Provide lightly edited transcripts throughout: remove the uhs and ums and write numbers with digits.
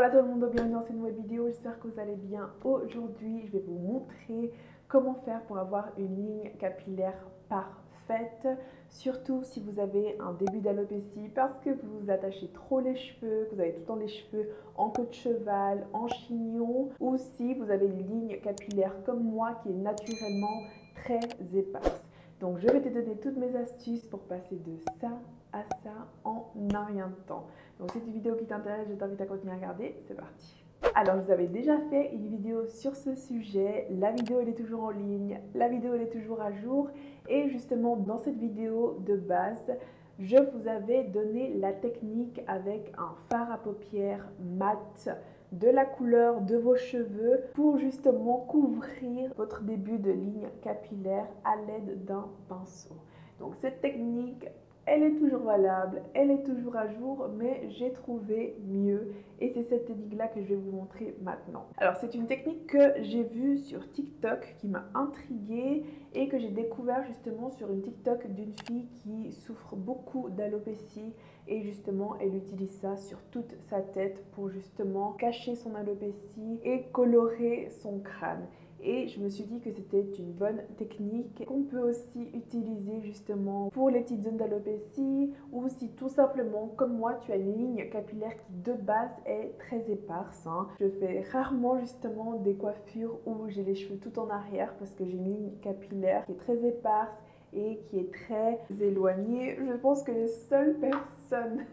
Voilà tout le monde, bienvenue dans cette nouvelle vidéo, j'espère que vous allez bien. Aujourd'hui, je vais vous montrer comment faire pour avoir une ligne capillaire parfaite, surtout si vous avez un début d'alopécie parce que vous vous attachez trop les cheveux, que vous avez tout le temps les cheveux en queue de cheval, en chignon, ou si vous avez une ligne capillaire comme moi qui est naturellement très éparse. Donc je vais te donner toutes mes astuces pour passer de ça à ça en un rien de temps. Donc si c'est une vidéo qui t'intéresse, je t'invite à continuer à regarder, c'est parti. Alors je vous avais déjà fait une vidéo sur ce sujet, la vidéo elle est toujours en ligne, la vidéo elle est toujours à jour et justement dans cette vidéo de base, je vous avais donné la technique avec un fard à paupières mat de la couleur de vos cheveux pour justement couvrir votre début de ligne capillaire à l'aide d'un pinceau. Donc cette technique, elle est toujours valable, elle est toujours à jour, mais j'ai trouvé mieux et c'est cette technique-là que je vais vous montrer maintenant. Alors c'est une technique que j'ai vue sur TikTok qui m'a intriguée et que j'ai découvert justement sur une TikTok d'une fille qui souffre beaucoup d'alopécie et justement elle utilise ça sur toute sa tête pour justement cacher son alopécie et colorer son crâne. Et je me suis dit que c'était une bonne technique qu'on peut aussi utiliser justement pour les petites zones d'alopécie ou si tout simplement comme moi tu as une ligne capillaire qui de base est très éparse. Je fais rarement justement des coiffures où j'ai les cheveux tout en arrière parce que j'ai une ligne capillaire qui est très éparse et qui est très éloignée. Je pense que les seules personnes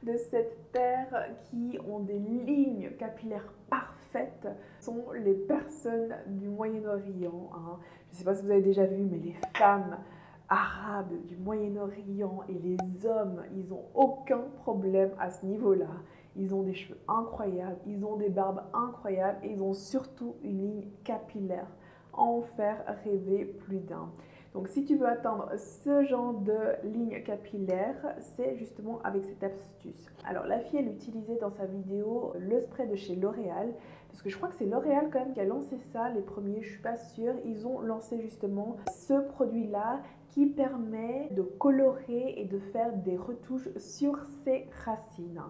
de cette terre qui ont des lignes capillaires parfaites sont les personnes du Moyen-Orient. Je ne sais pas si vous avez déjà vu, mais les femmes arabes du Moyen-Orient et les hommes, ils n'ont aucun problème à ce niveau-là. Ils ont des cheveux incroyables, ils ont des barbes incroyables et ils ont surtout une ligne capillaire à en faire rêver plus d'un. Donc si tu veux atteindre ce genre de ligne capillaire, c'est justement avec cette astuce. Alors la fille, elle utilisait dans sa vidéo le spray de chez L'Oréal, parce que je crois que c'est L'Oréal quand même qui a lancé ça, les premiers, je suis pas sûre. Ils ont lancé justement ce produit-là qui permet de colorer et de faire des retouches sur ses racines.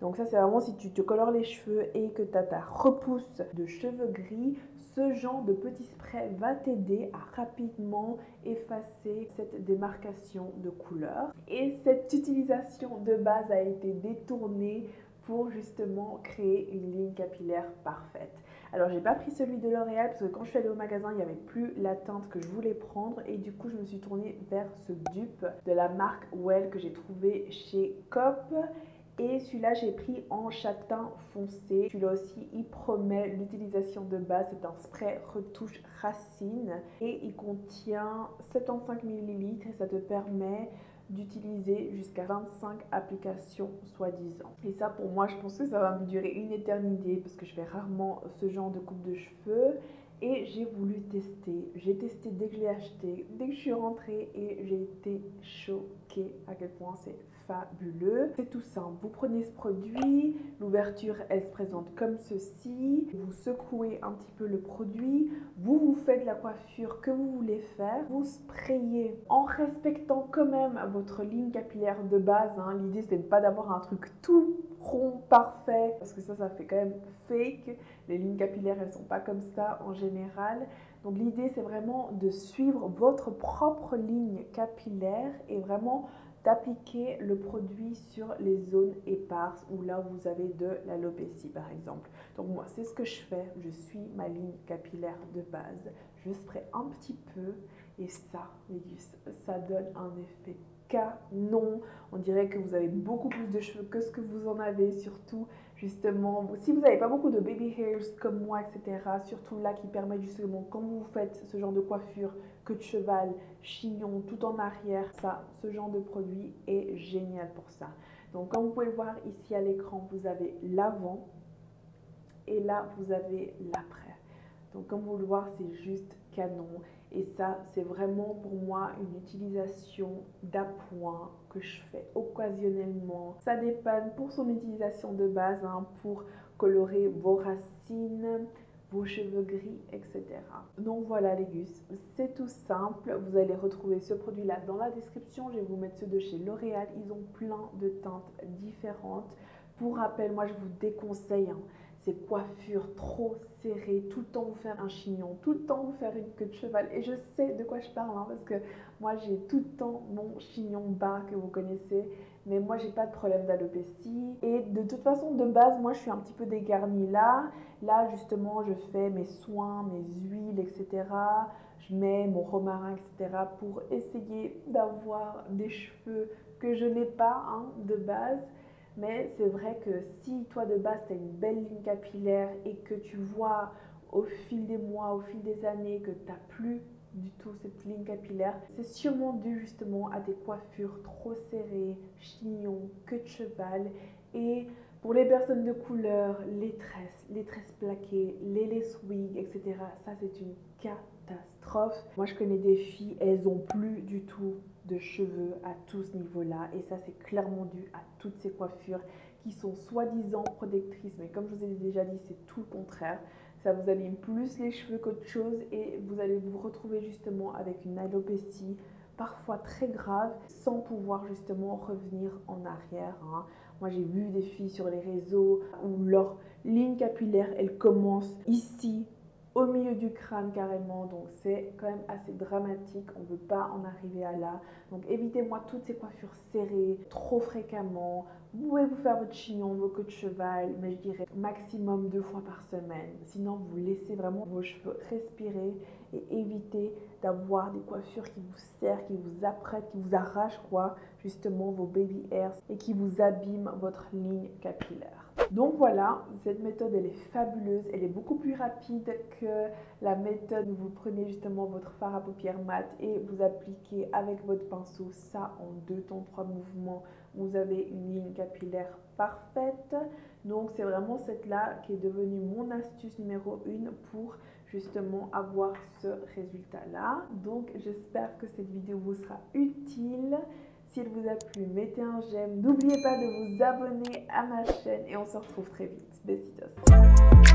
Donc ça c'est vraiment si tu te colores les cheveux et que tu as ta repousse de cheveux gris, ce genre de petit spray va t'aider à rapidement effacer cette démarcation de couleur. Et cette utilisation de base a été détournée pour justement créer une ligne capillaire parfaite. Alors j'ai pas pris celui de L'Oréal parce que quand je suis allée au magasin il n'y avait plus la teinte que je voulais prendre et du coup je me suis tournée vers ce dupe de la marque Well que j'ai trouvé chez Coop. Et celui-là, j'ai pris en châtain foncé. Celui-là aussi, il promet l'utilisation de base. C'est un spray retouche racine et il contient 75 ml et ça te permet d'utiliser jusqu'à 25 applications soi-disant. Et ça, pour moi, je pense que ça va me durer une éternité parce que je fais rarement ce genre de coupe de cheveux. Et j'ai voulu tester. J'ai testé dès que je l'ai acheté, dès que je suis rentrée et j'ai été choquée à quel point c'est fabuleux. C'est tout simple. Vous prenez ce produit, l'ouverture elle se présente comme ceci. Vous secouez un petit peu le produit, vous faites la coiffure que vous voulez faire, vous sprayez en respectant quand même votre ligne capillaire de base. L'idée c'est de pas d'avoir un truc tout rond parfait parce que ça fait quand même fake. Les lignes capillaires elles sont pas comme ça en général. Donc l'idée c'est vraiment de suivre votre propre ligne capillaire et vraiment d'appliquer le produit sur les zones éparses où là vous avez de l'alopécie par exemple. Donc moi c'est ce que je fais, je suis ma ligne capillaire de base, je spray un petit peu et ça, ça donne un effet canon. On dirait que vous avez beaucoup plus de cheveux que ce que vous en avez, surtout justement si vous n'avez pas beaucoup de baby hairs comme moi, etc. Surtout là qui permet justement quand vous faites ce genre de coiffure, queue de cheval, chignon, tout en arrière, ça, ce genre de produit est génial pour ça. Donc comme vous pouvez le voir ici à l'écran, vous avez l'avant et là vous avez l'après. Donc comme vous le voyez, c'est juste canon. Et ça, c'est vraiment pour moi une utilisation d'appoint que je fais occasionnellement. Ça dépanne pour son utilisation de base, pour colorer vos racines, vos cheveux gris, etc. Donc voilà les gus, c'est tout simple. Vous allez retrouver ce produit-là dans la description. Je vais vous mettre ceux de chez L'Oréal. Ils ont plein de teintes différentes. Pour rappel, moi je vous déconseille ces coiffures trop serrées, tout le temps vous faire un chignon, tout le temps vous faire une queue de cheval. Et je sais de quoi je parle parce que moi j'ai tout le temps mon chignon bas que vous connaissez. Mais moi j'ai pas de problème d'alopécie. Et de toute façon, de base, moi je suis un petit peu dégarnie là. Là justement, je fais mes soins, mes huiles, etc. Je mets mon romarin, etc. pour essayer d'avoir des cheveux que je n'ai pas de base. Mais c'est vrai que si toi de base tu as une belle ligne capillaire et que tu vois au fil des mois, au fil des années que tu n'as plus du tout cette ligne capillaire, c'est sûrement dû justement à des coiffures trop serrées, chignons, queue de cheval. Et pour les personnes de couleur, les tresses plaquées, les lace wigs, etc. Ça c'est une catastrophe. Moi je connais des filles, elles ont plus du tout de cheveux à tout ce niveau-là et ça c'est clairement dû à toutes ces coiffures qui sont soi-disant protectrices, mais comme je vous ai déjà dit, c'est tout le contraire. Ça vous abîme plus les cheveux qu'autre chose et vous allez vous retrouver justement avec une alopécie parfois très grave sans pouvoir justement revenir en arrière. Moi j'ai vu des filles sur les réseaux où leur ligne capillaire elle commence ici au milieu du crâne carrément, donc c'est quand même assez dramatique, on ne veut pas en arriver à là. Donc évitez-moi toutes ces coiffures serrées trop fréquemment. Vous pouvez vous faire votre chignon, vos queues de cheval, mais je dirais maximum 2 fois par semaine. Sinon vous laissez vraiment vos cheveux respirer et évitez d'avoir des coiffures qui vous serrent, qui vous apprêtent, qui vous arrachent justement vos baby hairs et qui vous abîment votre ligne capillaire. Donc voilà, cette méthode elle est fabuleuse, elle est beaucoup plus rapide que la méthode où vous prenez justement votre fard à paupières mat et vous appliquez avec votre pinceau ça en 2 temps, 3 mouvements, vous avez une ligne capillaire parfaite. Donc c'est vraiment cette là qui est devenue mon astuce numéro 1 pour justement avoir ce résultat là. Donc j'espère que cette vidéo vous sera utile. Si elle vous a plu, mettez un j'aime. N'oubliez pas de vous abonner à ma chaîne et on se retrouve très vite. Besitos.